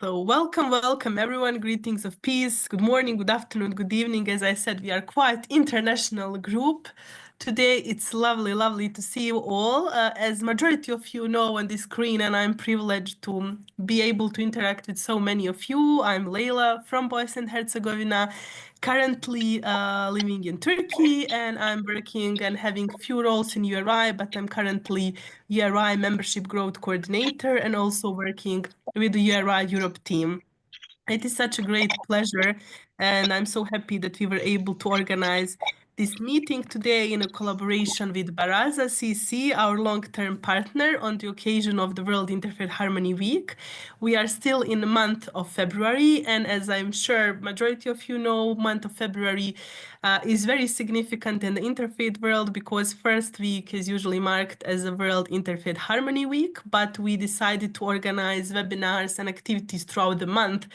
So welcome everyone. Greetings of peace. Good morning, good afternoon, good evening. As I said, we are quite international group. Today it's lovely to see you all. As majority of you know on the screen, and I'm privileged to be able to interact with so many of you. I'm Leila from Bosnia and Herzegovina, currently living in Turkey, and I'm working and having few roles in URI, but I'm currently URI Membership Growth Coordinator and also working with the URI Europe team. It is such a great pleasure, and I'm so happy that we were able to organize this meeting today in a collaboration with Baraza CC, our long-term partner, on the occasion of the World Interfaith Harmony Week. We are still in the month of February, and as I'm sure majority of you know, month of February is very significant in the interfaith world because first week is usually marked as a World Interfaith Harmony Week, but we decided to organize webinars and activities throughout the month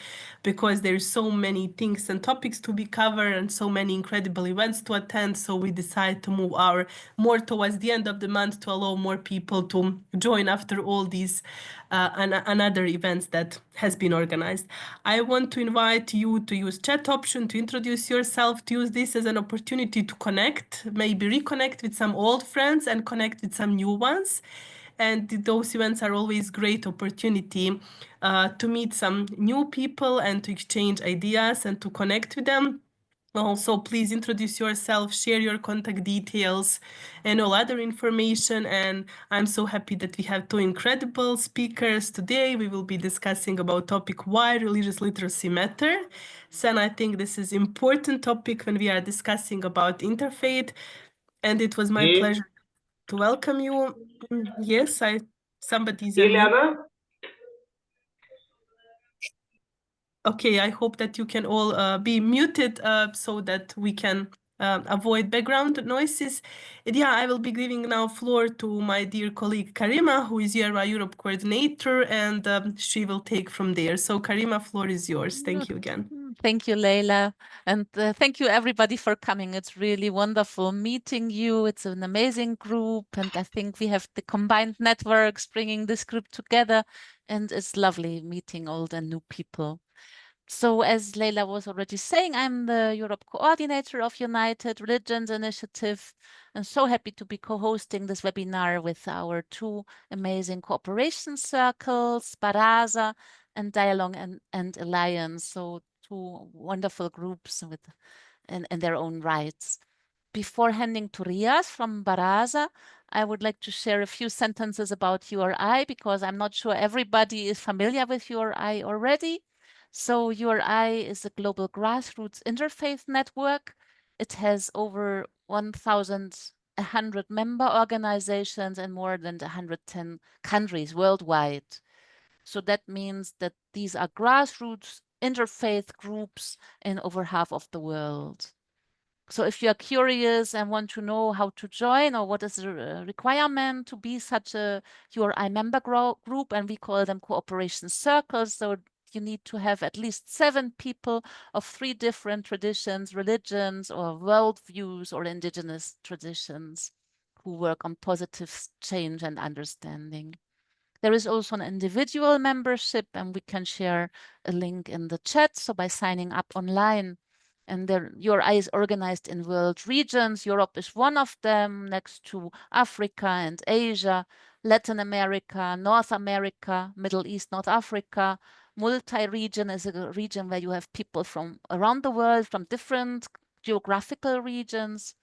because there's so many things and topics to be covered and so many incredible events to attend. So we decided to move more towards the end of the month to allow more people to join after all these and other events that has been organized. I want to invite you to use chat option to introduce yourself, to use this as an opportunity to connect, maybe reconnect with some old friends and connect with some new ones. And those events are always great opportunity to meet some new people and to exchange ideas and to connect with them. Also, please introduce yourself, share your contact details and all other information. And I'm so happy that we have two incredible speakers today. We will be discussing about topic why religious literacy matter. So, and I think this is important topic when we are discussing about interfaith. And it was my pleasure to welcome you. Yes, somebody's unmuted. Okay, I hope that you can all be muted so that we can avoid background noises. And yeah, I will be giving now floor to my dear colleague Karima, who is URI Europe coordinator, and she will take from there. So Karima, floor is yours. Thank you again. Thank you, Leila. And thank you everybody for coming. It's really wonderful meeting you. It's an amazing group. And I think we have the combined networks bringing this group together. And it's lovely meeting old and new people. So as Leila was already saying, I'm the Europe coordinator of United Religions Initiative, and so happy to be co-hosting this webinar with our two amazing cooperation circles, Baraza and Dialogue and Alliance. So two wonderful groups with in their own rights. Before handing to Riaz from Baraza, I would like to share a few sentences about URI because I'm not sure everybody is familiar with URI already. So URI is a global grassroots interfaith network. It has over 1,100 member organizations in more than 110 countries worldwide. So that means that these are grassroots interfaith groups in over half of the world. So if you are curious and want to know how to join or what is the requirement to be such a URI member group, and we call them cooperation circles, so you need to have at least 7 people of 3 different traditions, religions, or worldviews or indigenous traditions who work on positive change and understanding. There is also an individual membership, and we can share a link in the chat. So by signing up online, and URI is organized in world regions. Europe is one of them, next to Africa and Asia, Latin America, North America, Middle East, North Africa. Multi-region is a region where you have people from around the world, from different geographical regions,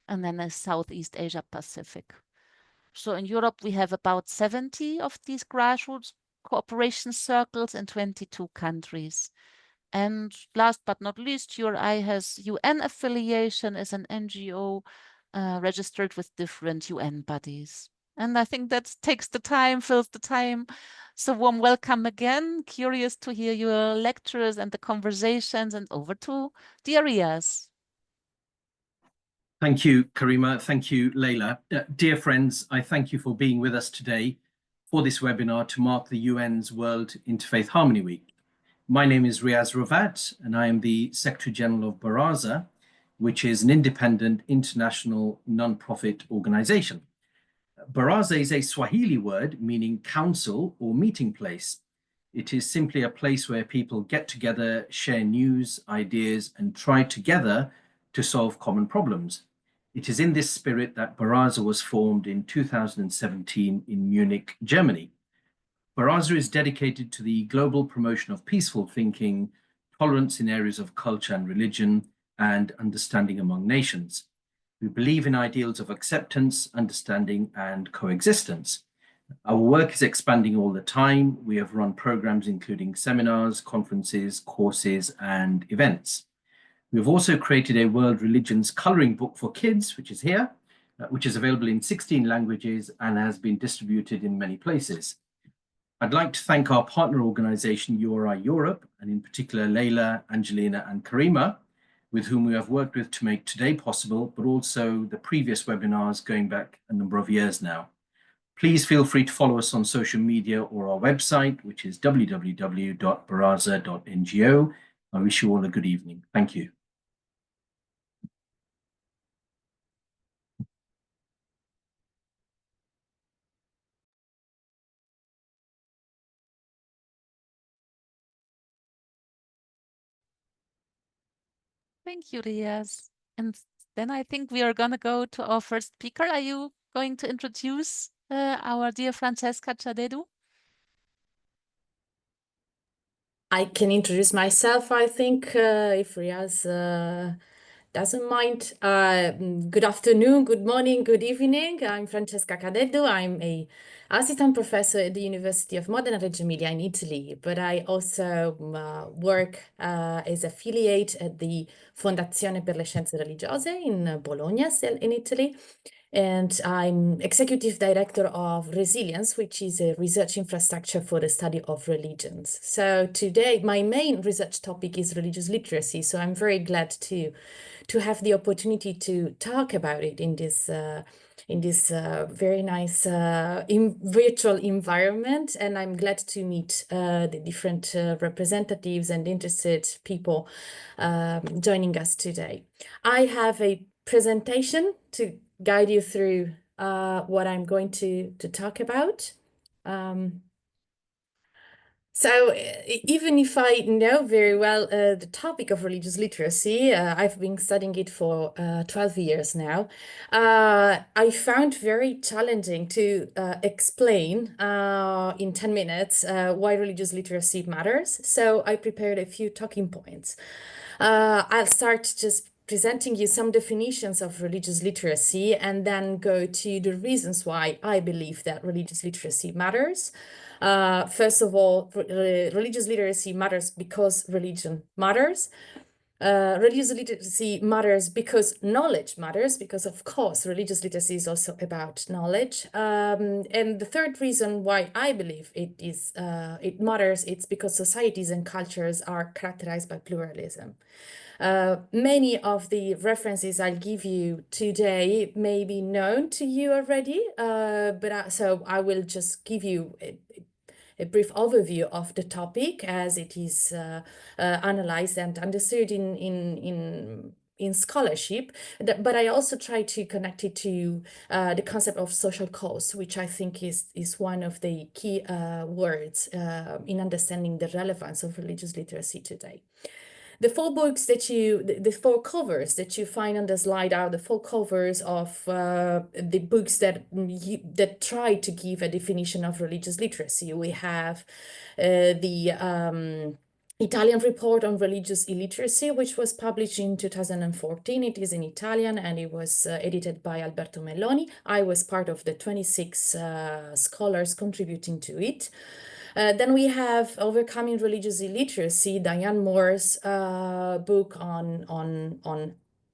and then there's Southeast Asia Pacific. So in Europe, we have about 70 of these grassroots cooperation circles in 22 countries. And last but not least, URI has UN affiliation, is an NGO registered with different UN bodies. And I think that takes the time, fills the time. So warm welcome again. Curious to hear your lectures and the conversations, and over to dear Riaz. Thank you, Karima. Thank you, Leila. Dear friends, I thank you for being with us today for this webinar to mark the UN's World Interfaith Harmony Week. My name is Riaz Ravat, and I am the Secretary General of Baraza, which is an independent international non-profit organization. Baraza is a Swahili word meaning council or meeting place, It is simply a place where people get together, share news, ideas, and try together to solve common problems. It is in this spirit that Baraza was formed in 2017 in Munich, Germany. Baraza is dedicated to the global promotion of peaceful thinking, tolerance in areas of culture and religion, and understanding among nations. We believe in ideals of acceptance, understanding, and coexistence. Our work is expanding all the time. We have run programs including seminars, conferences, courses, and events. We've also created a World Religions Coloring Book for kids, which is here, which is available in 16 languages and has been distributed in many places. I'd like to thank our partner organization, URI Europe, and in particular, Leila, Angelina, and Karima, with whom we have worked with to make today possible, but also the previous webinars going back a number of years now. Please feel free to follow us on social media or our website, which is www.baraza.ngo. I wish you all a good evening. Thank you. Thank you, Riaz. And then I think we are going to go to our first speaker. Are you going to introduce our dear Francesca Ciadedu? I can introduce myself, I think, if Riaz doesn't mind. Good afternoon, good morning, good evening. I'm Francesca Ciadedu. I'm an assistant professor at the University of Modena Reggio Emilia in Italy, but I also work as affiliate at the Fondazione per le Scienze Religiose in Bologna, in Italy. And I'm executive director of Resilience, which is a research infrastructure for the study of religions. So today, my main research topic is religious literacy. So I'm very glad to have the opportunity to talk about it in this very nice virtual environment. And I'm glad to meet the different representatives and interested people joining us today. I have a presentation to guide you through what I'm going to talk about. So even if I know very well the topic of religious literacy, I've been studying it for 12 years now, I found very challenging to explain in 10 minutes why religious literacy matters. So I prepared a few talking points. I'll start just presenting you some definitions of religious literacy and then go to the reasons why I believe that religious literacy matters. First of all, religious literacy matters because religion matters. Religious literacy matters because knowledge matters, because of course religious literacy is also about knowledge. And the third reason why I believe it matters, it's because societies and cultures are characterized by pluralism. Many of the references I'll give you today may be known to you already, so I will just give you a brief overview of the topic as it is analyzed and understood in scholarship, but I also try to connect it to the concept of social cause, which I think is one of the key words in understanding the relevance of religious literacy today. The four books the four covers that you find on the slide are the four covers of the books that try to give a definition of religious literacy. We have the Italian report on religious illiteracy, which was published in 2014. It is in Italian and it was edited by Alberto Melloni. I was part of the 26 scholars contributing to it. Then we have Overcoming Religious Illiteracy, Diane Moore's book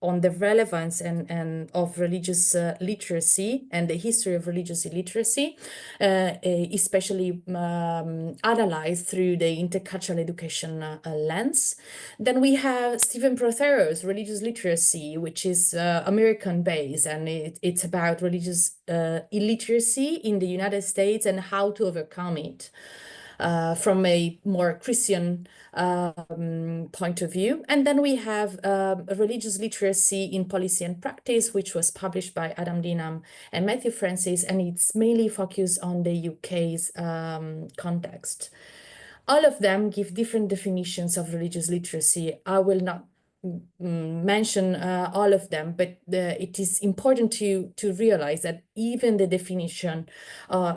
on the relevance and of religious literacy and the history of religious illiteracy, especially analyzed through the intercultural education lens. Then we have Stephen Prothero's Religious Literacy, which is American-based, and it's about religious illiteracy in the United States and how to overcome it. From a more Christian point of view. And then we have Religious Literacy in Policy and Practice, which was published by Adam Dinham and Matthew Francis, and it's mainly focused on the UK's context. All of them give different definitions of religious literacy. I will not mention all of them, but it is important to realize that even the definition,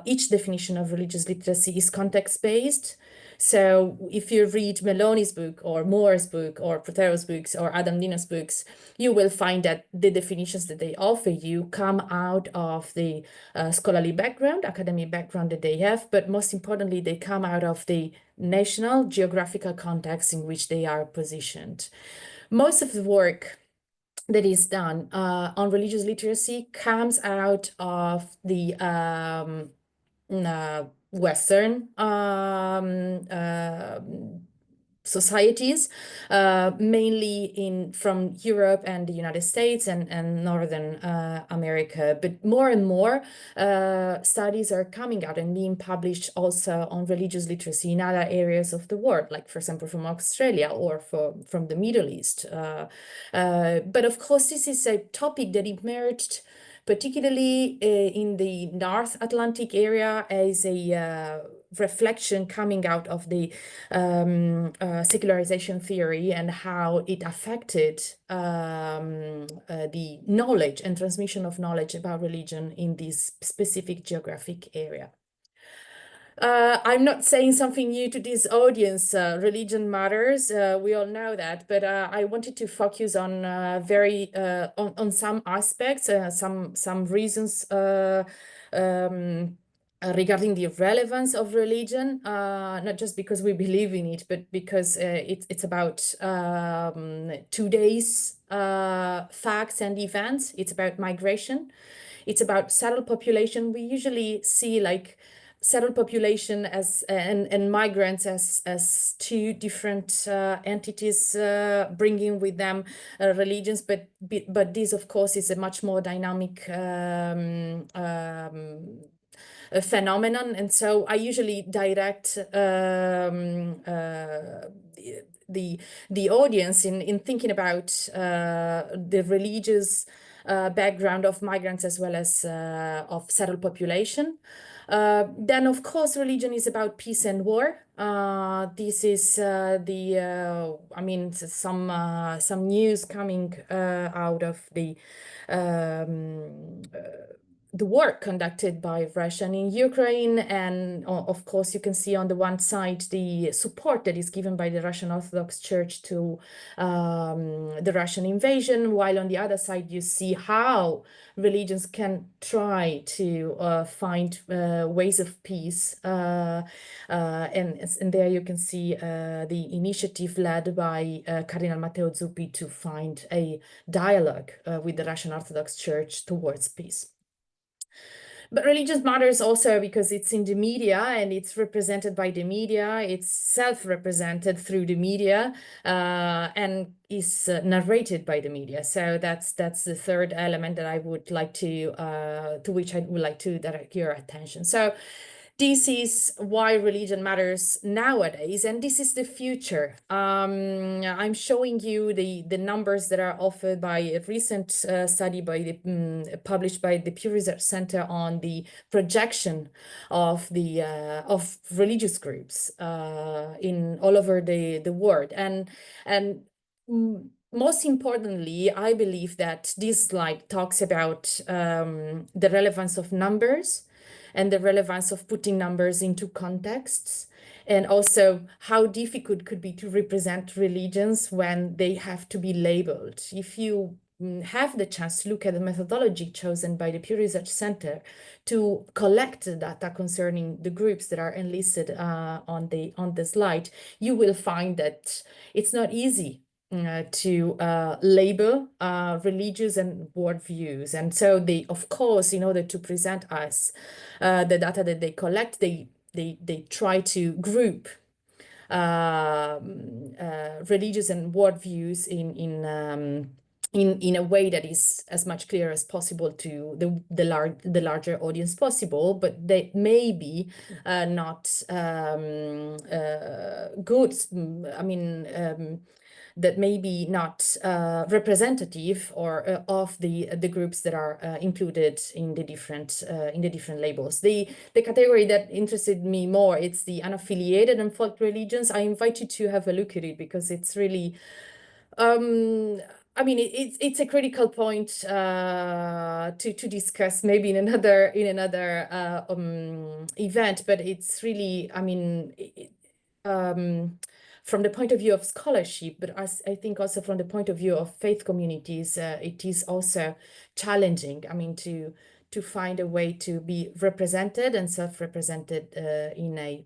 each definition of religious literacy is context-based. So if you read Meloni's book or Moore's book or Protero's books or Adam Dina's books, you will find that the definitions that they offer you come out of the scholarly background, academic background that they have, but most importantly, they come out of the national geographical context in which they are positioned. Most of the work that is done on religious literacy comes out of the Western societies, mainly from Europe and the United States and Northern America. But more and more studies are coming out and being published also on religious literacy in other areas of the world, like, for example, from Australia or from the Middle East. But of course, this is a topic that emerged particularly in the North Atlantic area as a reflection coming out of the secularization theory and how it affected the knowledge and transmission of knowledge about religion in this specific geographic area. I'm not saying something new to this audience. Religion matters. We all know that, but I wanted to focus on on some aspects, some reasons regarding the relevance of religion, not just because we believe in it, but because it's about today's facts and events. It's about migration. It's about settled population. We usually see like settled population as and migrants as two different entities bringing with them religions, but this of course is a much more dynamic phenomenon. And so I usually direct the audience in thinking about the religious background of migrants as well as of settled population. Then, of course, religion is about peace and war. This is some news coming out of the work conducted by Russia in Ukraine. And of course, you can see on the one side the support that is given by the Russian Orthodox Church to the Russian invasion, while on the other side you see how religions can try to find ways of peace. And there you can see the initiative led by Cardinal Matteo Zuppi to find a dialogue with the Russian Orthodox Church towards peace. But religion matters also because it's in the media and it's represented by the media. It's self-represented through the media and is narrated by the media. So that's the third element that I would like to which I would like to direct your attention. So this is why religion matters nowadays, and this is the future. I'm showing you the numbers that are offered by a recent study published by the Pew Research Center on the projection of of religious groups in all over the world, and most importantly, I believe that this slide talks about the relevance of numbers and the relevance of putting numbers into contexts, and also how difficult it could be to represent religions when they have to be labeled. If you have the chance to look at the methodology chosen by the Pew Research Center to collect data concerning the groups that are enlisted on the slide, you will find that it's not easy to label religious and worldviews. And so they, of course, in order to present us the data that they collect, they try to group religious and worldviews in a way that is as much clear as possible to the larger audience possible, but they may be not good. I mean, that may be not representative or of the groups that are included in the different labels. The category that interested me more, it's the unaffiliated and folk religions. I invite you to have a look at it because it's really I mean, it's a critical point to discuss maybe in another event, but it's really, I mean, from the point of view of scholarship, but as I think also from the point of view of faith communities, it is also challenging. I mean, to find a way to be represented and self-represented in a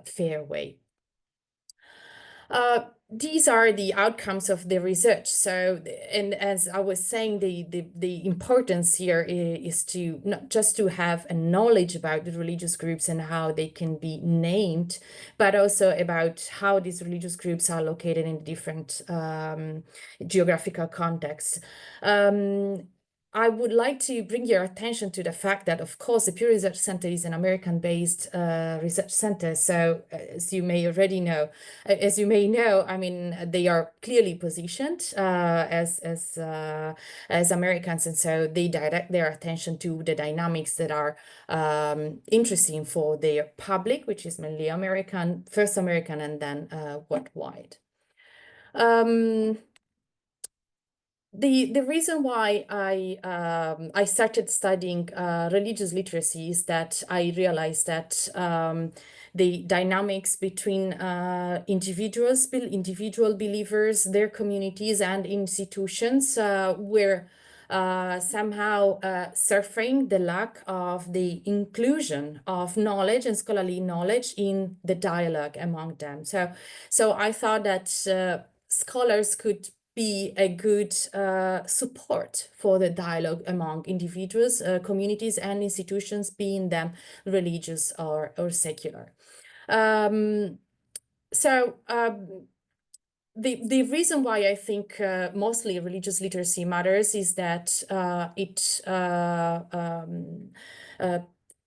fair way. These are the outcomes of the research. So, and as I was saying, the importance here is to not just to have a knowledge about the religious groups and how they can be named, but also about how these religious groups are located in different geographical contexts. I would like to bring your attention to the fact that, of course, the Pew Research Center is an American-based research center. So, as you may know, I mean, they are clearly positioned as Americans, and so they direct their attention to the dynamics that are interesting for their public, which is mainly American, first American, and then worldwide. The reason why I started studying religious literacy is that I realized that the dynamics between individual believers, their communities, and institutions were somehow suffering the lack of the inclusion of knowledge and scholarly knowledge in the dialogue among them. So I thought that scholars could be a good support for the dialogue among individuals, communities, and institutions, being them religious or secular. The reason why I think mostly religious literacy matters is that it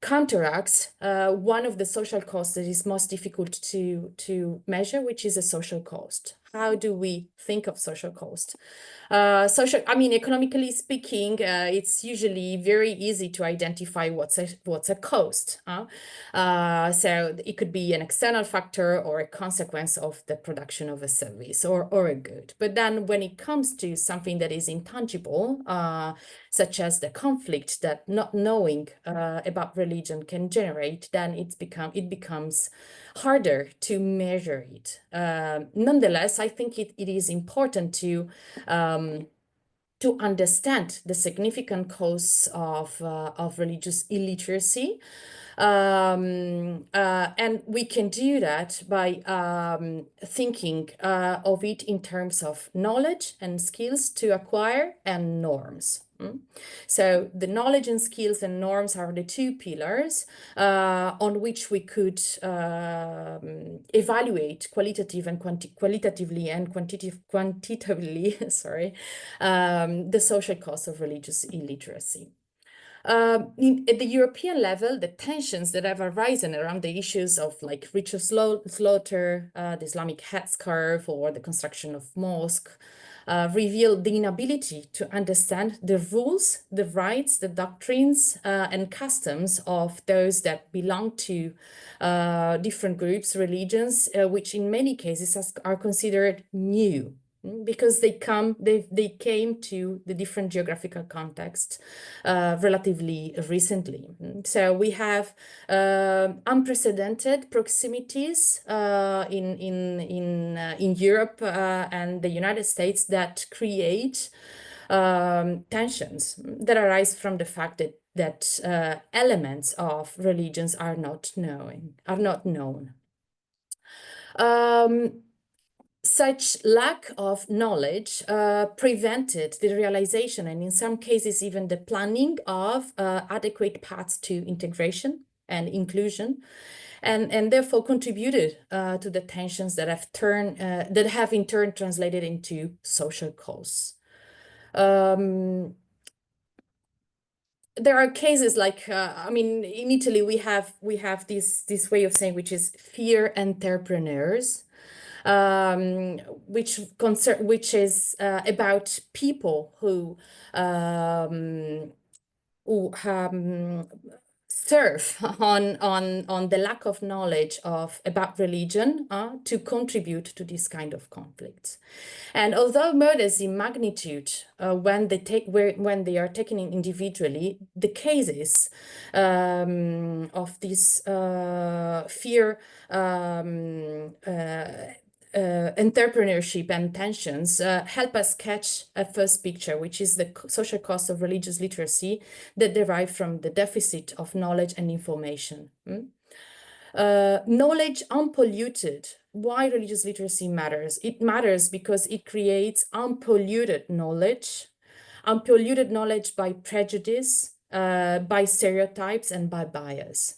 counteracts one of the social costs that is most difficult to measure, which is a social cost. How do we think of social cost? I mean, economically speaking, it's usually very easy to identify what's a cost. So it could be an external factor or a consequence of the production of a service or a good. But then when it comes to something that is intangible, such as the conflict that not knowing about religion can generate, then it becomes harder to measure it. Nonetheless, I think it is important to understand the significant causes of religious illiteracy. And we can do that by thinking of it in terms of knowledge and skills to acquire and norms. So the knowledge and skills and norms are the two pillars on which we could evaluate qualitatively and quantitatively, sorry, the social cost of religious illiteracy. At the European level, the tensions that have arisen around the issues of like ritual slaughter, the Islamic headscarf, or the construction of mosque reveal the inability to understand the rules, the rights, the doctrines, and customs of those that belong to different groups, religions, which in many cases are considered new, because they came to the different geographical contexts relatively recently. So we have unprecedented proximities in Europe and the United States that create tensions that arise from the fact that elements of religions are not known. Such lack of knowledge prevented the realization, and in some cases even the planning of adequate paths to integration and inclusion, and therefore contributed to the tensions that have in turn translated into social costs. There are cases like, I mean, in Italy we have this way of saying, which is fear entrepreneurs. which is about people who serve on the lack of knowledge about religion to contribute to this kind of conflicts. And although murders in magnitude, when they are taken in individually, the cases of this fear, entrepreneurship and tensions help us catch a first picture, which is the social cost of religious literacy that derive from the deficit of knowledge and information. Knowledge unpolluted. Why religious literacy matters? It matters because it creates unpolluted knowledge by prejudice, by stereotypes, and by bias.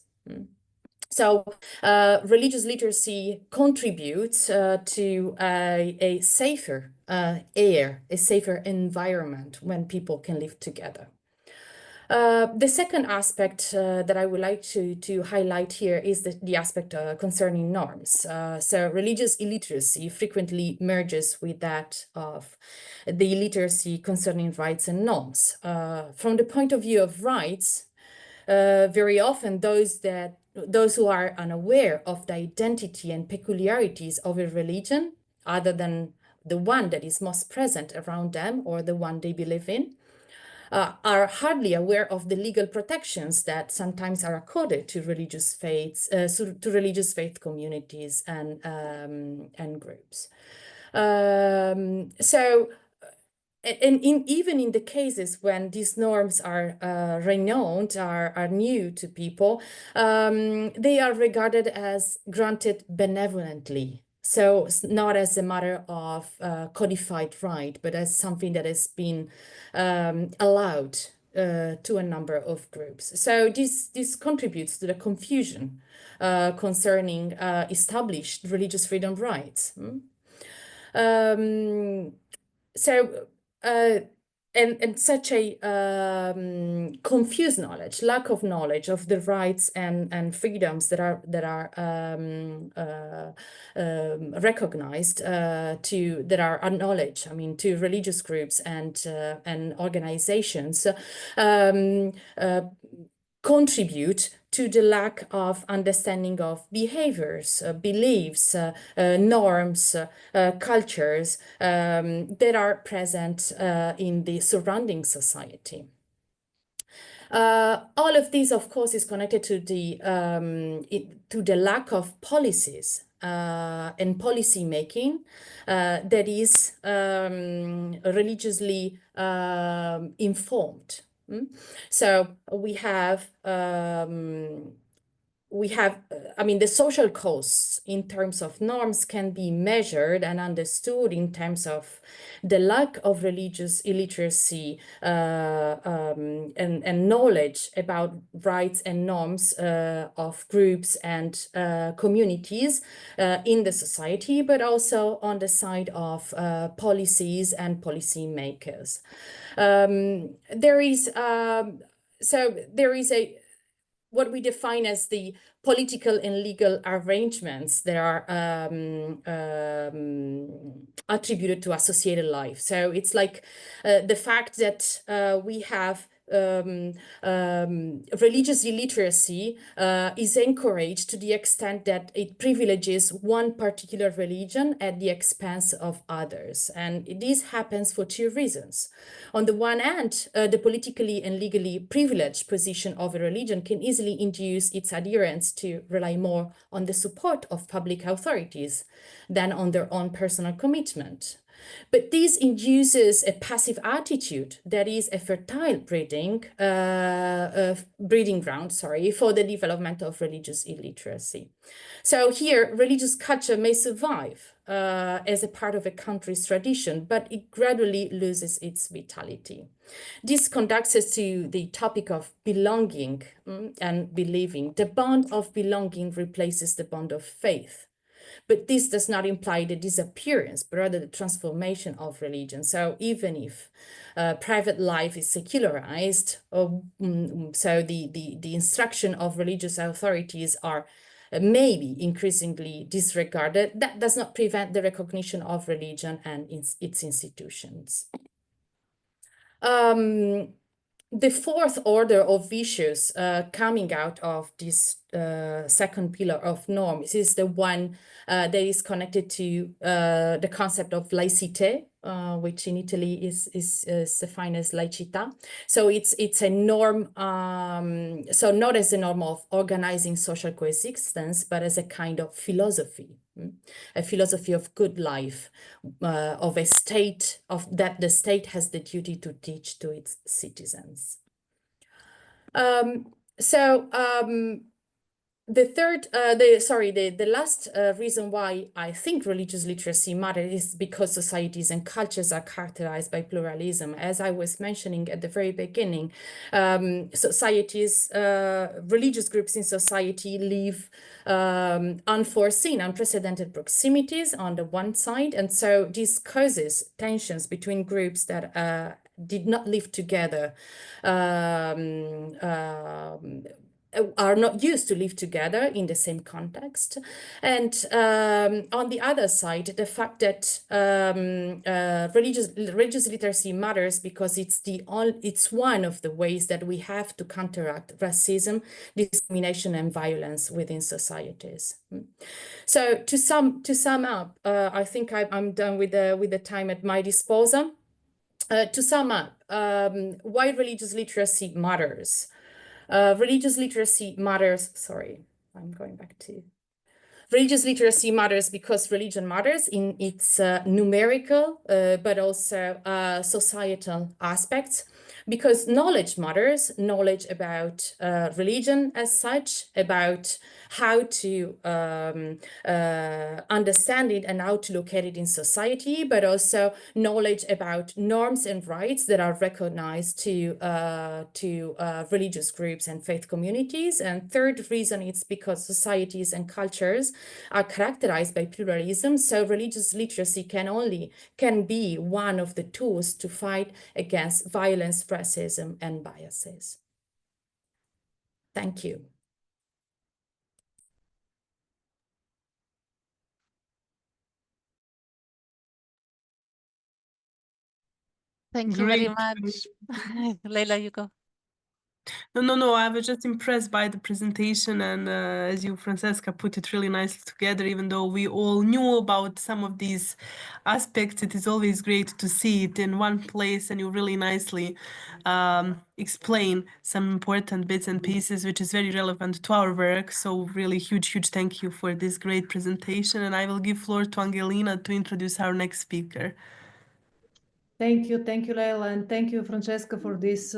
So religious literacy contributes to a safer air, a safer environment when people can live together. The second aspect that I would like to highlight here is the aspect concerning norms. So religious illiteracy frequently merges with that of the illiteracy concerning rights and norms. From the point of view of rights, very often those who are unaware of the identity and peculiarities of a religion, other than the one that is most present around them or the one they believe in, are hardly aware of the legal protections that sometimes are accorded to religious faiths, to religious faith communities and groups. Even in the cases when these norms are renowned, are new to people, they are regarded as granted benevolently. So it's not as a matter of codified right, but as something that has been allowed to a number of groups. So this contributes to the confusion concerning established religious freedom rights. And such a confused knowledge, lack of knowledge of the rights and freedoms that are recognized that are acknowledged, to religious groups and organizations, contribute to the lack of understanding of behaviors, beliefs, norms, cultures that are present in the surrounding society. All of these, of course, is connected to the lack of policies and policy making that is religiously informed. So we have the social costs in terms of norms can be measured and understood in terms of the lack of religious illiteracy and knowledge about rights and norms of groups and communities in the society, but also on the side of policies and policy makers. There is what we define as the political and legal arrangements that are attributed to associated life. So it's like the fact that we have religious illiteracy is encouraged to the extent that it privileges one particular religion at the expense of others. And this happens for two reasons. On the one hand, the politically and legally privileged position of a religion can easily induce its adherents to rely more on the support of public authorities than on their own personal commitment. But this induces a passive attitude that is a fertile breeding ground, for the development of religious illiteracy. So here, religious culture may survive as a part of a country's tradition, but it gradually loses its vitality. This conducts us to the topic of belonging and believing. The bond of belonging replaces the bond of faith. But this does not imply the disappearance, but rather the transformation of religion. So even if private life is secularized, so the instruction of religious authorities are maybe increasingly disregarded, that does not prevent the recognition of religion and its institutions. The fourth order of issues coming out of this second pillar of norms is the one that is connected to the concept of laicite, which in Italy is defined as laicità. So it's a norm, so not as a norm of organizing social coexistence, but as a kind of philosophy. A philosophy of good life, of a state that the state has the duty to teach to its citizens. The last reason why I think religious literacy matters is because societies and cultures are characterized by pluralism. As I was mentioning at the very beginning, societies, religious groups in society live unforeseen, unprecedented proximities on the one side, and so this causes tensions between groups that did not live together, are not used to live together in the same context. And on the other side, the fact that religious literacy matters because it's one of the ways that we have to counteract racism, discrimination, and violence within societies. So to sum up, I think I'm done with the time at my disposal. To sum up, why religious literacy matters. Religious literacy matters, sorry, I'm going back to. Religious literacy matters because religion matters in its numerical, but also societal aspects. Because knowledge matters, knowledge about religion as such, about how to understand it and how to locate it in society, but also knowledge about norms and rights that are recognized to religious groups and faith communities. And third reason, it's because societies and cultures are characterized by pluralism. So religious literacy can be one of the tools to fight against violence, racism, and biases. Thank you. Thank you very much. Leila, you go. No, I was just impressed by the presentation, and as you, Francesca, put it really nicely together. Even though we all knew about some of these aspects, it is always great to see it in one place, and you really nicely explain some important bits and pieces, which is very relevant to our work. So really huge thank you for this great presentation, and I will give floor to Angelina to introduce our next speaker. Thank you, Leila, and thank you, Francesca, for this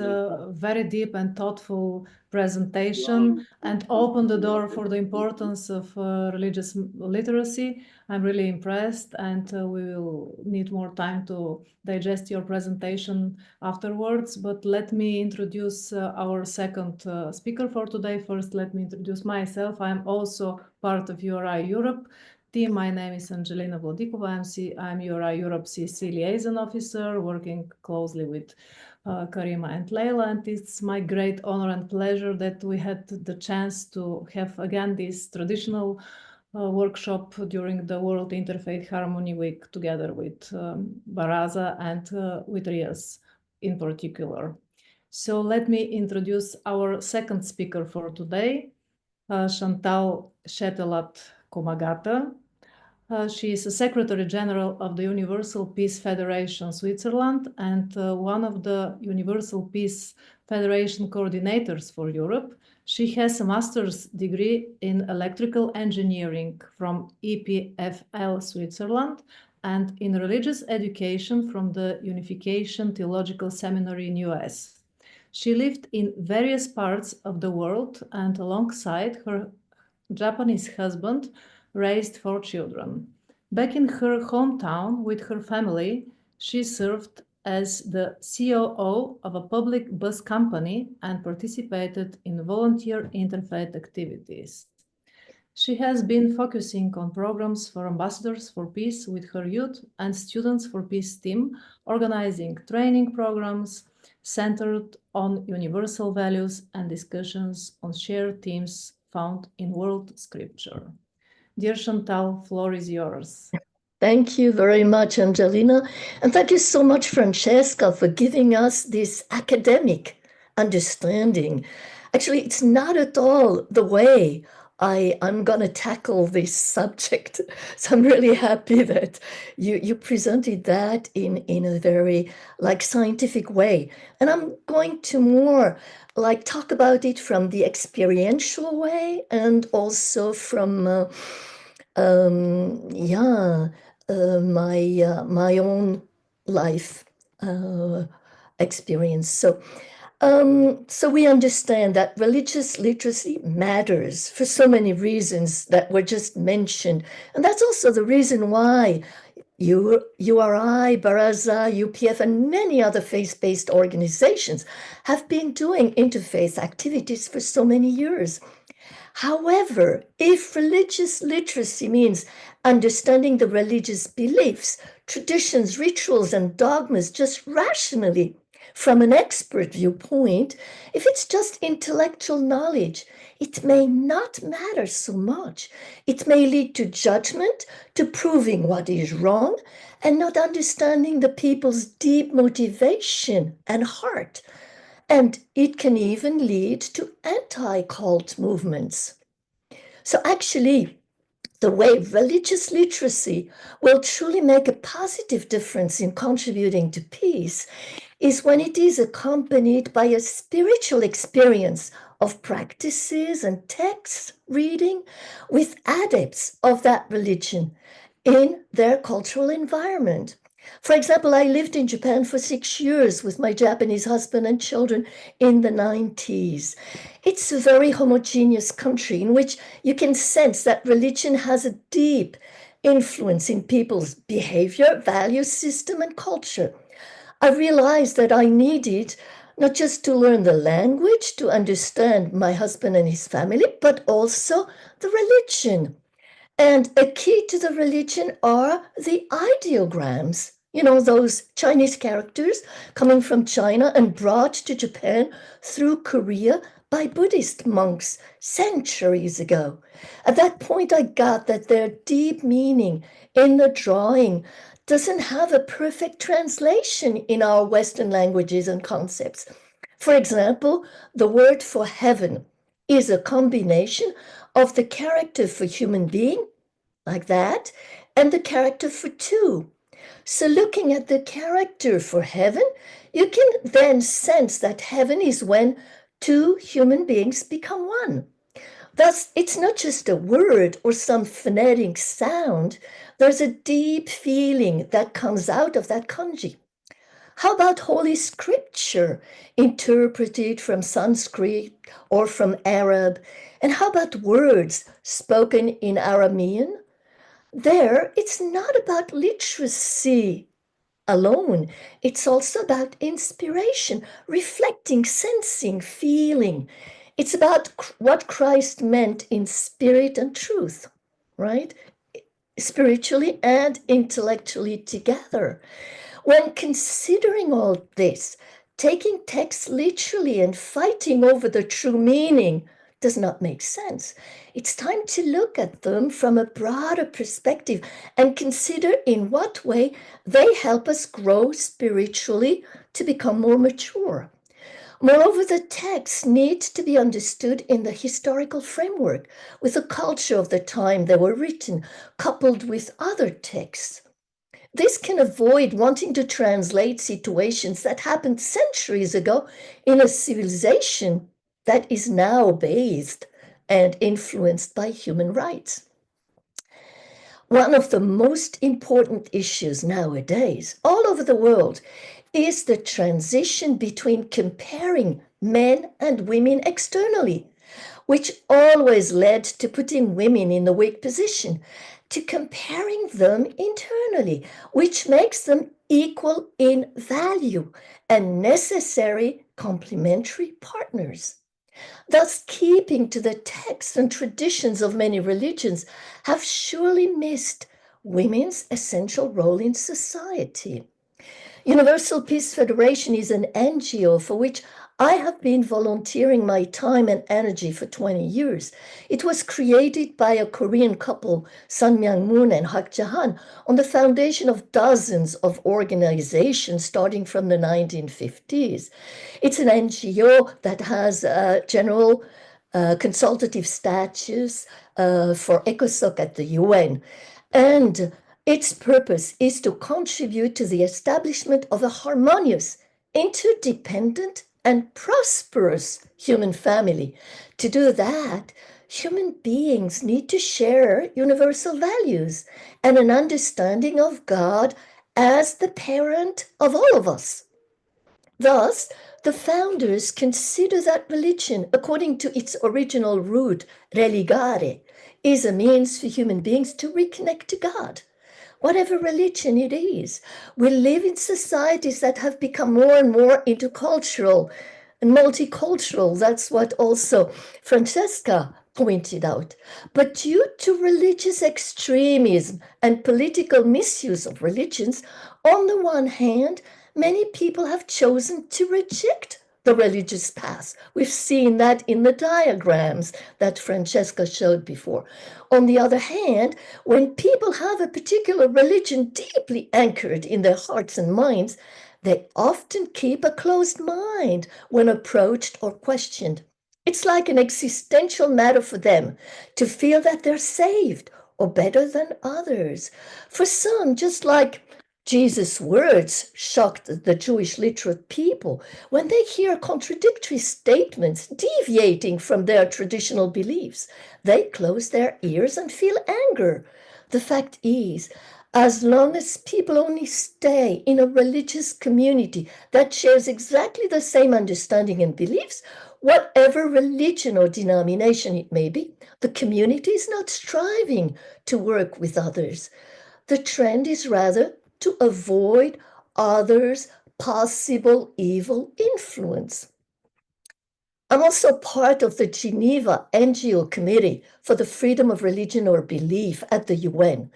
very deep and thoughtful presentation and open the door for the importance of religious literacy. I'm really impressed, and we will need more time to digest your presentation afterwards. But let me introduce our second speaker for today. First, let me introduce myself. I'm also part of URI Europe team. My name is Angelina Vladikova. I'm URI Europe CC Liaison Officer, working closely with Karima and Leila. And it's my great honor and pleasure that we had the chance to have again this traditional workshop during the World Interfaith Harmony Week together with Baraza and with RIAS in particular. So let me introduce our second speaker for today, Chantal Shetelat-Komagata. She is a Secretary General of the Universal Peace Federation Switzerland and one of the Universal Peace Federation coordinators for Europe. She has a master's degree in electrical engineering from EPFL Switzerland and in religious education from the Unification Theological Seminary in US. She lived in various parts of the world and alongside her Japanese husband raised 4 children. Back in her hometown with her family, she served as the COO of a public bus company and participated in volunteer interfaith activities. She has been focusing on programs for Ambassadors for Peace with her youth and Students for Peace team, organizing training programs centered on universal values and discussions on shared themes found in world scripture. Dear Chantal, floor is yours. Thank you very much, Angelina. And thank you so much, Francesca, for giving us this academic understanding. Actually, it's not at all the way I'm going to tackle this subject. So I'm really happy that you presented that in a very scientific way. And I'm going to more talk about it from the experiential way and also from my own life experience. So we understand that religious literacy matters for so many reasons that were just mentioned. And that's also the reason why URI, Baraza, UPF, and many other faith-based organizations have been doing interfaith activities for so many years. However, if religious literacy means understanding the religious beliefs, traditions, rituals, and dogmas just rationally from an expert viewpoint, if it's just intellectual knowledge, it may not matter so much. It may lead to judgment, to proving what is wrong, and not understanding the people's deep motivation and heart. And it can even lead to anti-cult movements. So actually, the way religious literacy will truly make a positive difference in contributing to peace is when it is accompanied by a spiritual experience of practices and text reading with adepts of that religion in their cultural environment. For example, I lived in Japan for 6 years with my Japanese husband and children in the 90s. It's a very homogeneous country in which you can sense that religion has a deep influence in people's behavior, value system, and culture. I realized that I needed not just to learn the language to understand my husband and his family, but also the religion. And a key to the religion are the ideograms, those Chinese characters coming from China and brought to Japan through Korea by Buddhist monks centuries ago. At that point, I got that their deep meaning in the drawing doesn't have a perfect translation in our Western languages and concepts. For example, the word for heaven is a combination of the character for human being, like that, and the character for two. So looking at the character for heaven, you can then sense that heaven is when two human beings become one. Thus, it's not just a word or some phonetic sound. There's a deep feeling that comes out of that kanji. How about Holy Scripture, interpreted from Sanskrit or from Arab? And how about words spoken in Aramean? There, it's not about literacy alone. It's also about inspiration, reflecting, sensing, feeling. It's about what Christ meant in spirit and truth, right? Spiritually and intellectually together. When considering all this, taking texts literally and fighting over the true meaning does not make sense. It's time to look at them from a broader perspective and consider in what way they help us grow spiritually to become more mature. Moreover, the texts need to be understood in the historical framework, with the culture of the time they were written, coupled with other texts. This can avoid wanting to translate situations that happened centuries ago in a civilization that is now bathed and influenced by human rights. One of the most important issues nowadays, all over the world, is the transition between comparing men and women externally, which always led to putting women in the weak position, to comparing them internally, which makes them equal in value and necessary complementary partners. Thus, keeping to the texts and traditions of many religions have surely missed women's essential role in society. Universal Peace Federation is an NGO for which I have been volunteering my time and energy for 20 years. It was created by a Korean couple, Sun Myung-moon and Hak Ja-han, on the foundation of dozens of organizations starting from the 1950s. It's an NGO that has general consultative status for ECOSOC at the UN. And its purpose is to contribute to the establishment of a harmonious, interdependent, and prosperous human family. To do that, human beings need to share universal values and an understanding of God as the parent of all of us. Thus, the founders consider that religion, according to its original root, religare, is a means for human beings to reconnect to God. Whatever religion it is, we live in societies that have become more and more intercultural and multicultural. That's what also Francesca pointed out. But due to religious extremism and political misuse of religions, on the one hand, many people have chosen to reject the religious path. We've seen that in the diagrams that Francesca showed before. On the other hand, when people have a particular religion deeply anchored in their hearts and minds, they often keep a closed mind when approached or questioned. It's like an existential matter for them to feel that they're saved or better than others. For some, just like Jesus' words shocked the Jewish literate people when they hear contradictory statements deviating from their traditional beliefs. They close their ears and feel anger. The fact is, as long as people only stay in a religious community that shares exactly the same understanding and beliefs, whatever religion or denomination it may be, the community is not striving to work with others. The trend is rather to avoid others' possible evil influence. I'm also part of the Geneva NGO Committee for the Freedom of Religion or Belief at the UN,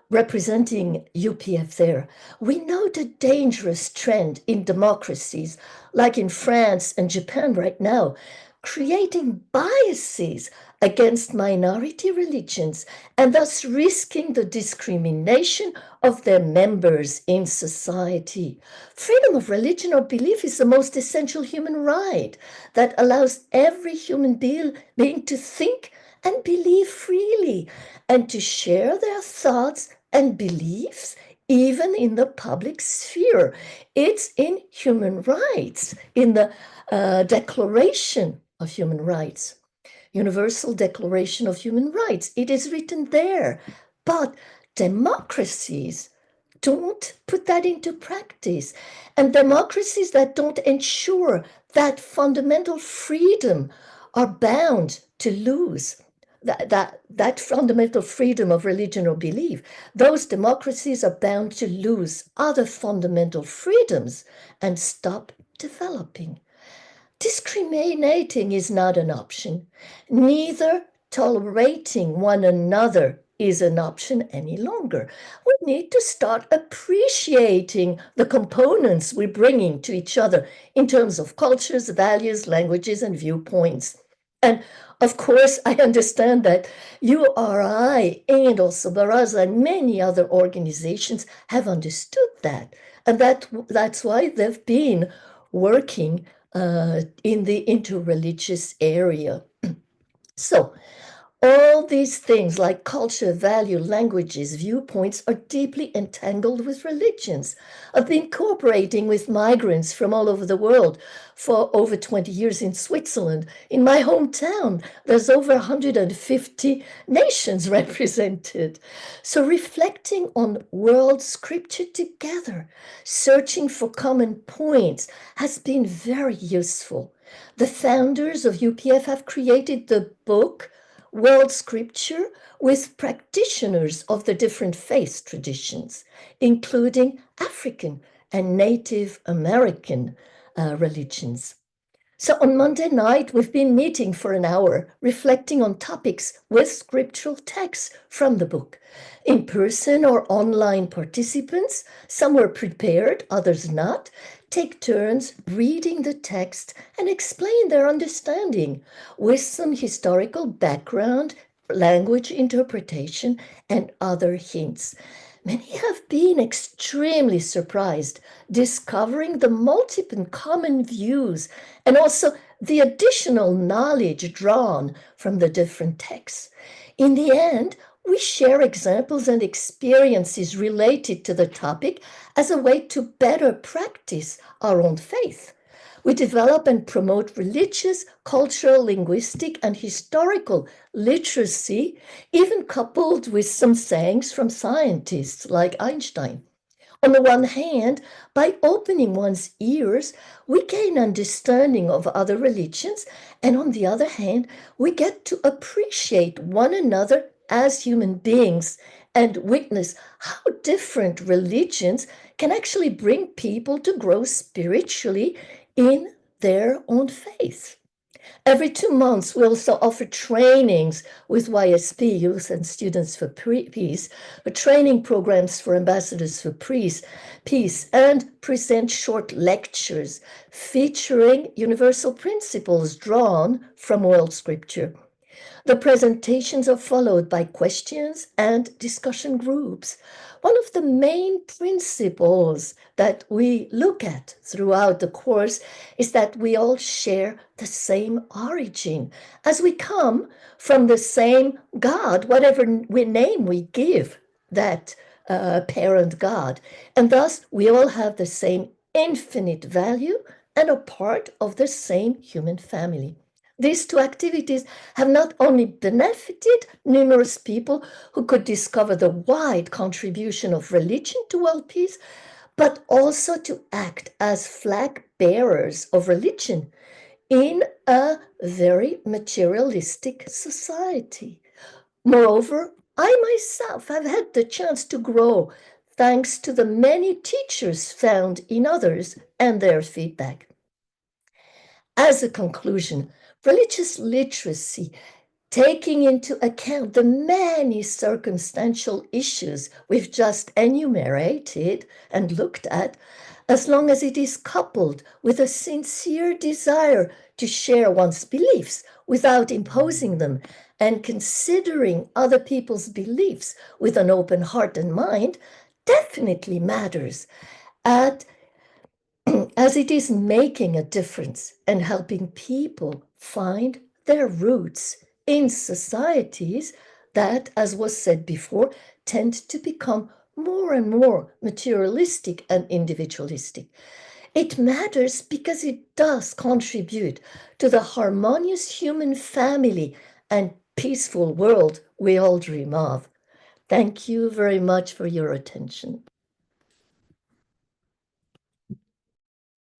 representing UPF there. We know the dangerous trend in democracies, like in France and Japan right now, creating biases against minority religions and thus risking the discrimination of their members in society. Freedom of religion or belief is the most essential human right that allows every human being to think and believe freely and to share their thoughts and beliefs even in the public sphere. It's in human rights, in the Declaration of Human Rights. Universal Declaration of Human Rights. It is written there. But democracies don't put that into practice. And democracies that don't ensure that fundamental freedom are bound to lose that fundamental freedom of religion or belief. Those democracies are bound to lose other fundamental freedoms and stop developing. Discriminating is not an option. Neither tolerating one another is an option any longer. We need to start appreciating the components we're bringing to each other in terms of cultures, values, languages, and viewpoints. And of course, I understand that URI and also Baraza and many other organizations have understood that. And that's why they've been working in the interreligious area. So all these things like culture, value, languages, viewpoints are deeply entangled with religions. I've been cooperating with migrants from all over the world for over 20 years in Switzerland. In my hometown, there's over 150 nations represented. So reflecting on world scripture together, searching for common points has been very useful. The founders of UPF have created the book World Scripture with practitioners of the different faith traditions, including African and Native American religions. So on Monday night, we've been meeting for an hour, reflecting on topics with scriptural texts from the book. In person or online participants, some were prepared, others not, take turns reading the text and explain their understanding with some historical background, language interpretation, and other hints. Many have been extremely surprised discovering the multiple common views and also the additional knowledge drawn from the different texts. In the end, we share examples and experiences related to the topic as a way to better practice our own faith. We develop and promote religious, cultural, linguistic, and historical literacy, even coupled with some sayings from scientists like Einstein. On the one hand, by opening one's ears, we gain understanding of other religions, and on the other hand, we get to appreciate one another as human beings and witness how different religions can actually bring people to grow spiritually in their own faith. Every 2 months, we also offer trainings with YSP, Youth and Students for Peace, training programs for ambassadors for peace, and present short lectures featuring universal principles drawn from world scripture. The presentations are followed by questions and discussion groups. One of the main principles that we look at throughout the course is that we all share the same origin, as we come from the same God, whatever name we give that parent God. And thus, we all have the same infinite value and are part of the same human family. These two activities have not only benefited numerous people who could discover the wide contribution of religion to world peace, but also to act as flag bearers of religion in a very materialistic society. Moreover, I myself have had the chance to grow thanks to the many teachers found in others and their feedback. As a conclusion, religious literacy, taking into account the many circumstantial issues we've just enumerated and looked at, as long as it is coupled with a sincere desire to share one's beliefs without imposing them and considering other people's beliefs with an open heart and mind, definitely matters. As it is making a difference and helping people find their roots in societies that, as was said before, tend to become more and more materialistic and individualistic. It matters because it does contribute to the harmonious human family and peaceful world we all dream of. Thank you very much for your attention.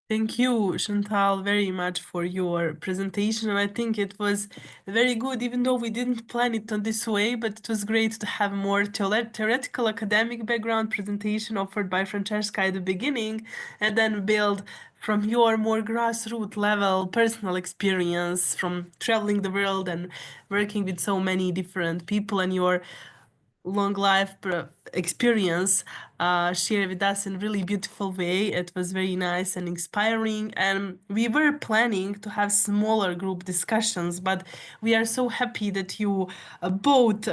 Thank you, Chantal, very much for your presentation. And I think it was very good, even though we didn't plan it on this way, but it was great to have more theoretical academic background presentation offered by Francesca at the beginning, and then build from your more grassroots level personal experience from traveling the world and working with so many different people and your long life experience shared with us in a really beautiful way. It was very nice and inspiring, and we were planning to have smaller group discussions, but we are so happy that you both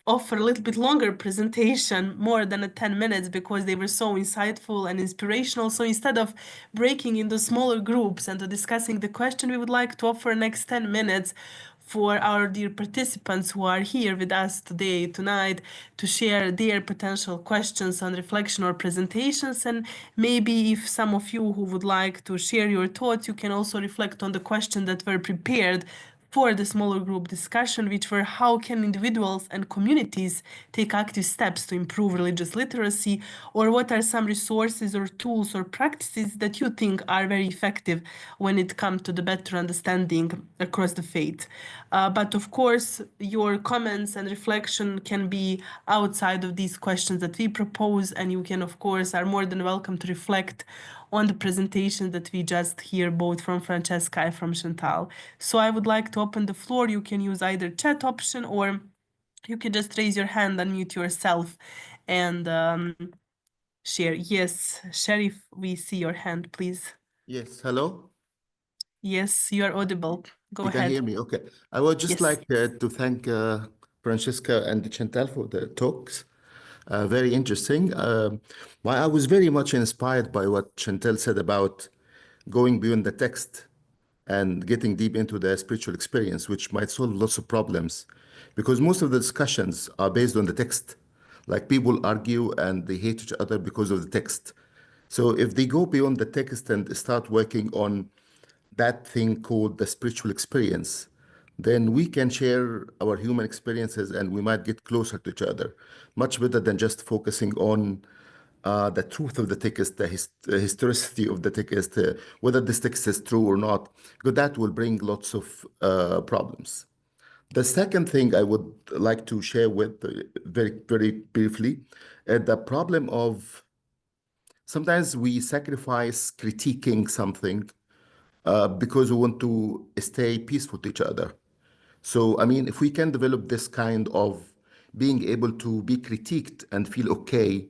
offer a little bit longer presentation, more than 10 minutes, because they were so insightful and inspirational. So instead of breaking into smaller groups and discussing the question, we would like to offer next 10 minutes for our dear participants who are here with us tonight, to share their potential questions on reflection or presentations. And maybe if some of you who would like to share your thoughts, you can also reflect on the questions that were prepared for the smaller group discussion, which were how can individuals and communities take active steps to improve religious literacy, or what are some resources or tools or practices that you think are very effective when it comes to the better understanding across the faith. But of course, your comments and reflection can be outside of these questions that we propose, and you can, of course, are more than welcome to reflect on the presentation that we just hear, both from Francesca and from Chantal. So I would like to open the floor. You can use either chat option, or you can just raise your hand, unmute yourself, and share. Yes, Sharif, we see your hand, please. Yes, hello? Yes, you are audible. Go You can ahead. hear me? Okay. I would just Yes. like to thank Francesca and Chantal for the talks. Very interesting. I was very much inspired by what Chantal said about going beyond the text and getting deep into the spiritual experience, which might solve lots of problems. Because most of the discussions are based on the text. Like people argue and they hate each other because of the text. So if they go beyond the text and start working on that thing called the spiritual experience, then we can share our human experiences and we might get closer to each other, much better than just focusing on the truth of the text, the historicity of the text, whether this text is true or not, because that will bring lots of problems. The second thing I would like to share with very, very briefly, the problem of sometimes we sacrifice critiquing something because we want to stay peaceful to each other. So, I mean, if we can develop this kind of being able to be critiqued and feel okay,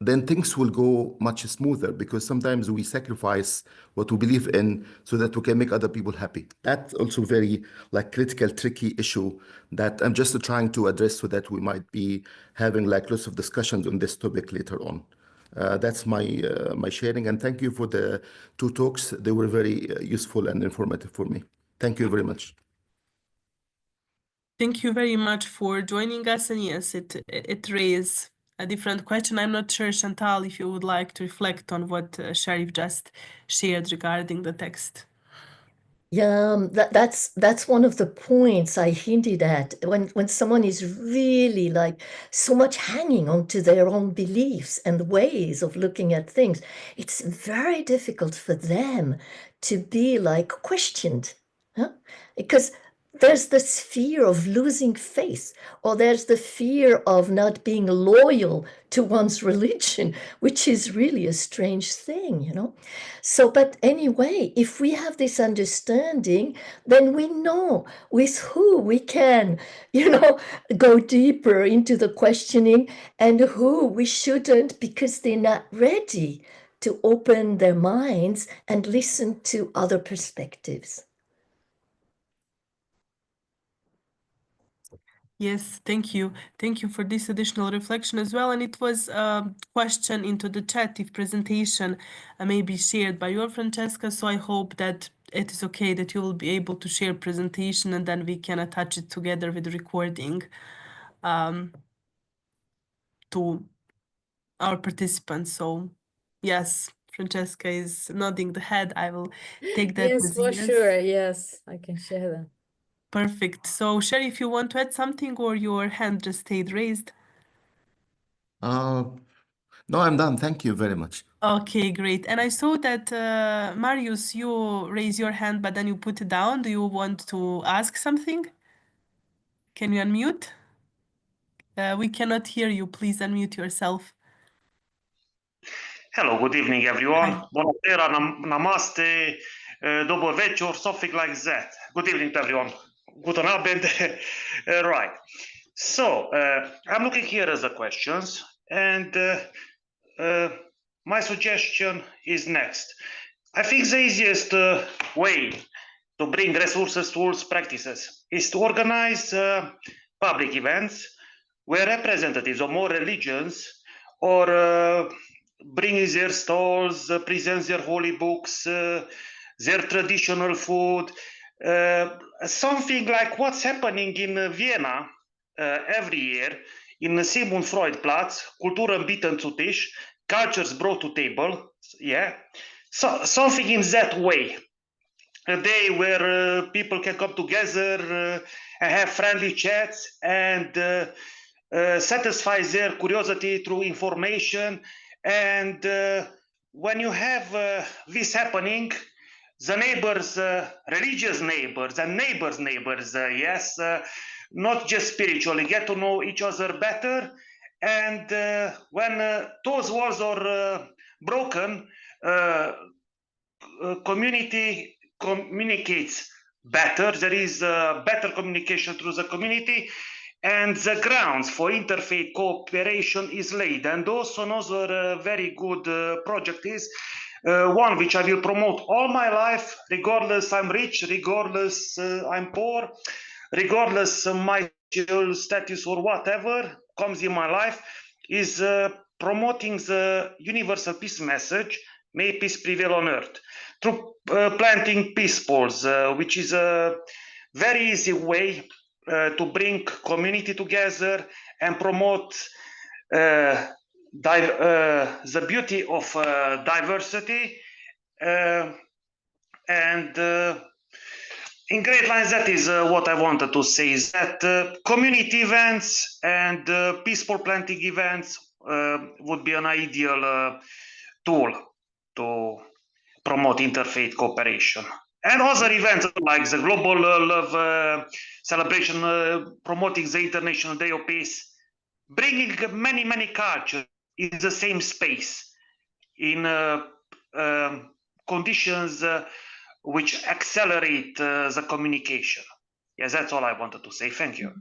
then things will go much smoother because sometimes we sacrifice what we believe in so that we can make other people happy. That's also very like critical, tricky issue that I'm just trying to address so that we might be having like lots of discussions on this topic later on. That's my sharing, and thank you for the two talks. They were very useful and informative for me. Thank you very much. Thank you very much for joining us. And yes, it raised a different question. I'm not sure, Chantal, if you would like to reflect on what Sharif just shared regarding the text. Yeah, that's one of the points I hinted at. When someone is really like so much hanging on to their own beliefs and ways of looking at things, it's very difficult for them to be like questioned, huh? Because there's this fear of losing faith, or there's the fear of not being loyal to one's religion, which is really a strange thing, you know? So, but anyway, if we have this understanding, then we know with who we can, you know, go deeper into the questioning and who we shouldn't because they're not ready to open their minds and listen to other perspectives. Yes, thank you. Thank you for this additional reflection as well. And it was a question into the chat if presentation may be shared by you, Francesca. So I hope that it is okay that you will be able to share presentation and then we can attach it together with the recording to our participants. So yes, Francesca is nodding the head. I will take that Yes, as for yes. sure. Yes, I can share that. Perfect. So Sherry, if you want to add something or your hand just stayed raised. No, I'm done. Thank you very much. Okay, great. And I saw that Marius, you raise your hand, but then you put it down. Do you want to ask something? Can you unmute? We cannot hear you. Please unmute yourself. Hello, good evening, everyone. Hi. Buonasera, namaste, dobar večer, something like that. Good evening to everyone. Guten Abend. Right. So, I'm looking here at the questions, and my suggestion is next. I think the easiest way to bring resources, tools, practices is to organize public events where representatives of more religions or bring their stalls, present their holy books, their traditional food, something like what's happening in Vienna every year in Sigmund Freud Platz, Kulturen bieten zu Tisch, cultures brought to table, yeah. So something in that way. A day where people can come together and have friendly chats and satisfy their curiosity through information. And when you have this happening, the neighbors, religious neighbors and neighbors, yes, not just spiritually, get to know each other better. And when those walls are broken, community communicates better. There is better communication through the community, and the grounds for interfaith cooperation is laid. And also another very good project is one which I will promote all my life, regardless I'm rich, regardless I'm poor, regardless my social status or whatever comes in my life, is promoting the universal peace message, may peace prevail on earth, through planting peace poles, which is a very easy way to bring community together and promote the beauty of diversity. And in great lines, that is what I wanted to say, is that community events and peaceful planting events would be an ideal tool to promote interfaith cooperation. And other events like the Global Love celebration, promoting the International Day of Peace, bringing many, many cultures in the same space, in conditions which accelerate the communication. Yes, that's all I wanted to say. Thank you.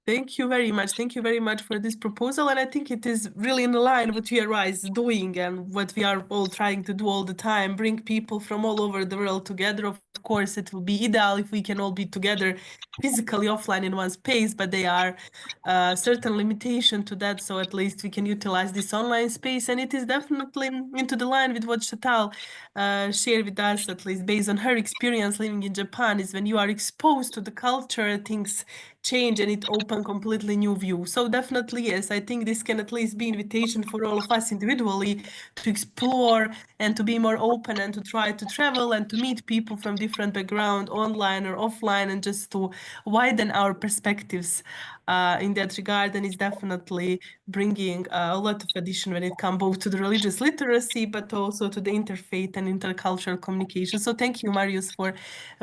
Thank you very much. Thank you very much for this proposal. And I think it is really in line with what URI is doing and what we are all trying to do all the time, bring people from all over the world together. Of course, it will be ideal if we can all be together physically offline in one space, but there are certain limitations to that. So at least we can utilize this online space. And it is definitely into the line with what Chantal shared with us, at least based on her experience living in Japan, is when you are exposed to the culture, things change and it opens completely new view. So definitely, yes, I think this can at least be invitation for all of us individually to explore and to be more open and to try to travel and to meet people from different background, online or offline, and just to widen our perspectives in that regard. And it's definitely bringing a lot of addition when it comes both to the religious literacy, but also to the interfaith and intercultural communication. So thank you, Marius, for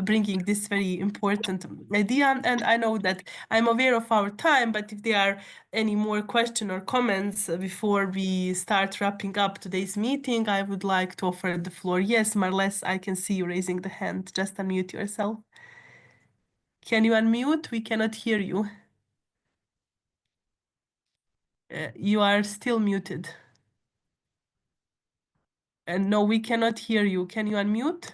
bringing this very important idea. And I know that I'm aware of our time, but if there are any more questions or comments before we start wrapping up today's meeting, I would like to offer the floor. Yes, Marles, I can see you raising the hand. Just unmute yourself. Can you unmute? We cannot hear you. You are still muted. And no, we cannot hear you. Can you unmute?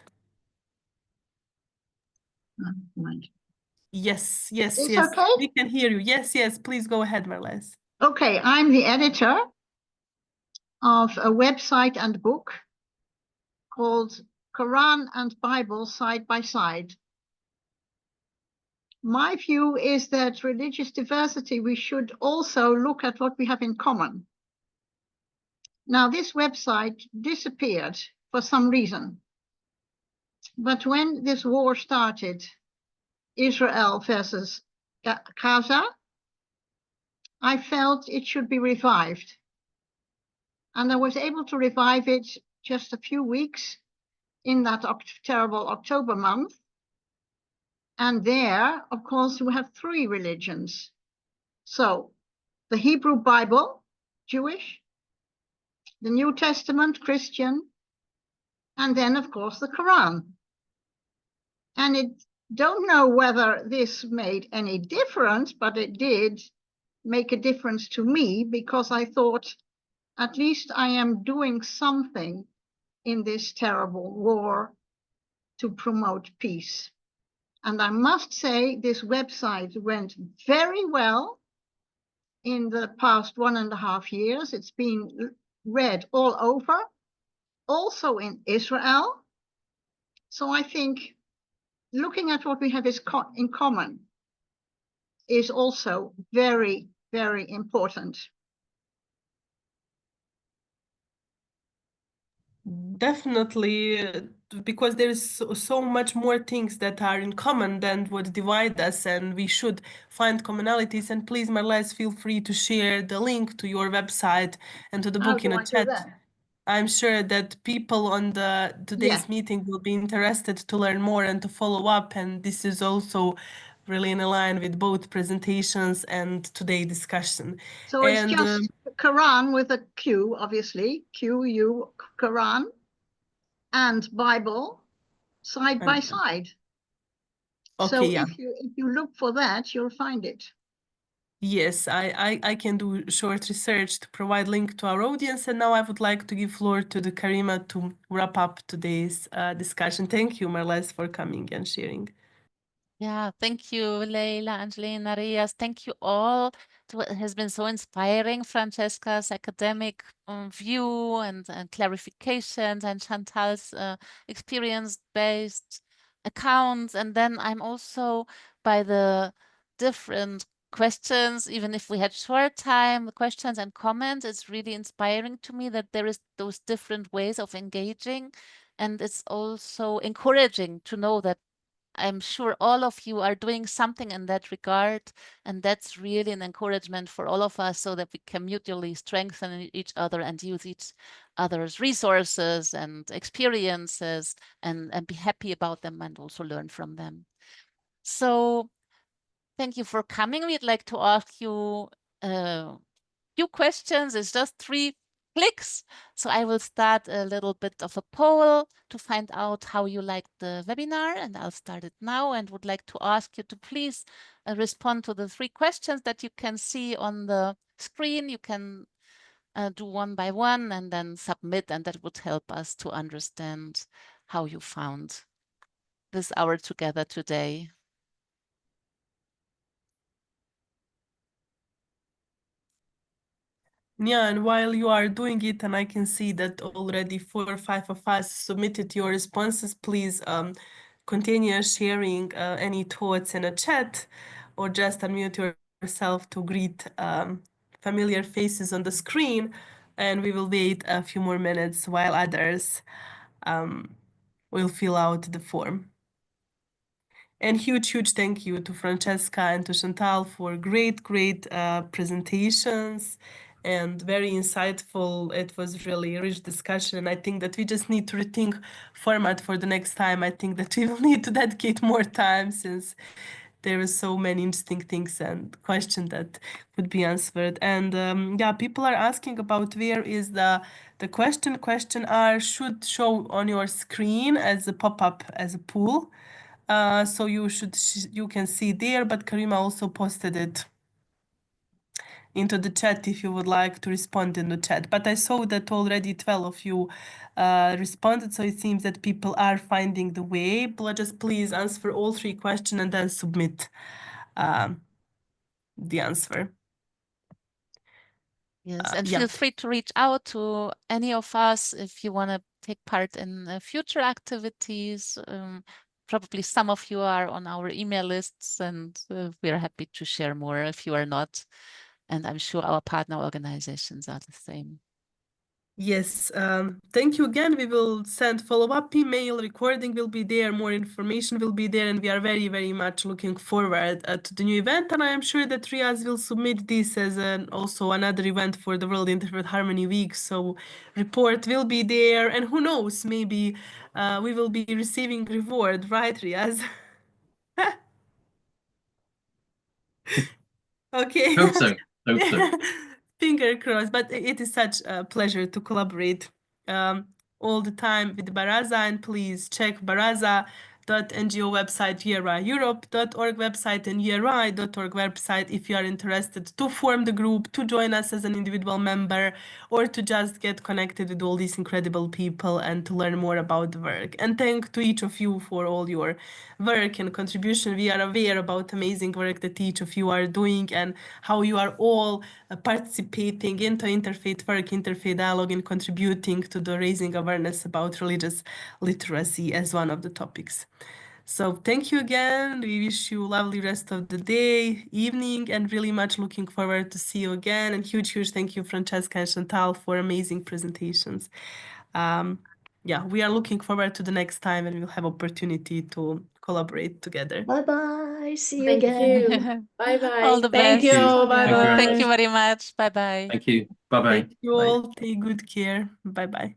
Yes, yes, It's yes. okay? We can hear you. Yes, yes. Please go ahead, Marles. Okay, I'm the editor of a website and book called Quran and Bible Side by Side. My view is that religious diversity, we should also look at what we have in common. Now, this website disappeared for some reason. But when this war started, Israel versus Gaza, I felt it should be revived. And I was able to revive it just a few weeks in that terrible October month. And there, of course, we have three religions. So the Hebrew Bible, Jewish, the New Testament, Christian, and then, of course, the Quran. And I don't know whether this made any difference, but it did make a difference to me, because I thought, at least I am doing something in this terrible war to promote peace. And I must say, this website went very well in the past 1.5 years. It's been read all over, also in Israel. So I think looking at what we have in common is also very, very important. Definitely, because there's so much more things that are in common than what divide us, and we should find commonalities. And please, Marles, feel free to share the link to your website and to the book in a chat. I'm sure that people on today's meeting will be interested to learn more and to follow up. And this is also really in line with both presentations and today's discussion. So it's just Quran with a Q, obviously, Q-U, Quran, and Bible side by side. Okay, So yeah. if you look for that, you'll find it. Yes, I can do short research to provide link to our audience. And now I would like to give floor to the Karima to wrap up today's discussion. Thank you, Marles, for coming and sharing. Yeah, thank you, Leila, Angelina, Riaz. Thank you all. It has been so inspiring, Francesca's academic view and clarifications, and Chantal's experience-based accounts. And then I'm also, by the different questions, even if we had short time, questions and comments, it's really inspiring to me that there is those different ways of engaging. And it's also encouraging to know that I'm sure all of you are doing something in that regard, and that's really an encouragement for all of us so that we can mutually strengthen each other and use each other's resources and experiences and be happy about them and also learn from them. So thank you for coming. We'd like to ask you a few questions. It's just 3 clicks. So I will start a little bit of a poll to find out how you liked the webinar, and I'll start it now and would like to ask you to please respond to the 3 questions that you can see on the screen. You can do one by one and then submit, and that would help us to understand how you found this hour together today. Yeah, and while you are doing it, and I can see that already 4 or 5 of us submitted your responses, please continue sharing any thoughts in a chat, or just unmute yourself to greet familiar faces on the screen, and we will wait a few more minutes while others will fill out the form. And huge thank you to Francesca and to Chantal for great presentations and very insightful. It was really a rich discussion. And I think that we just need to rethink format for the next time. I think that we will need to dedicate more time, since there are so many interesting things and questions that could be answered. And yeah, people are asking about where is the questionnaire should show on your screen as a pop-up, as a pool. So you can see there, but Karima also posted it into the chat if you would like to respond in the chat. But I saw that already 12 of you responded, so it seems that people are finding the way. But just please answer all 3 questions and then submit the answer. Yes, and yeah. feel free to reach out to any of us if you want to take part in future activities. Probably some of you are on our email lists, and we're happy to share more if you are not. And I'm sure our partner organizations are the same. Yes, thank you again. We will send follow-up email, recording will be there, more information will be there, and we are very much looking forward to the new event. And I am sure that Riaz will submit this as also another event for the World Interfaith Harmony Week. So report will be there, and who knows, maybe we will be receiving reward, right, Riaz? Okay. Hope so. Hope so. Finger crossed, but it is such a pleasure to collaborate all the time with Baraza, and please check baraza.ngo website, URI-Europe.org website, and URI.org website if you are interested to form the group, to join us as an individual member, or to just get connected with all these incredible people and to learn more about the work. And thank to each of you for all your work and contribution. We are aware about amazing work that each of you are doing and how you are all participating into interfaith work, interfaith dialogue, and contributing to the raising awareness about religious literacy as one of the topics. So thank you again. We wish you a lovely rest of the day, evening, and really much looking forward to see you again. And huge thank you, Francesca and Chantal, for amazing presentations. Yeah, we are looking forward to the next time, and we'll have opportunity to collaborate together. Bye-bye. See you Thank again. you. Bye-bye. All the Thank best. you. Thank you very Bye-bye. Thank you very much. Bye-bye. Thank you. Bye-bye. Thank you all. Take good care. Bye-bye.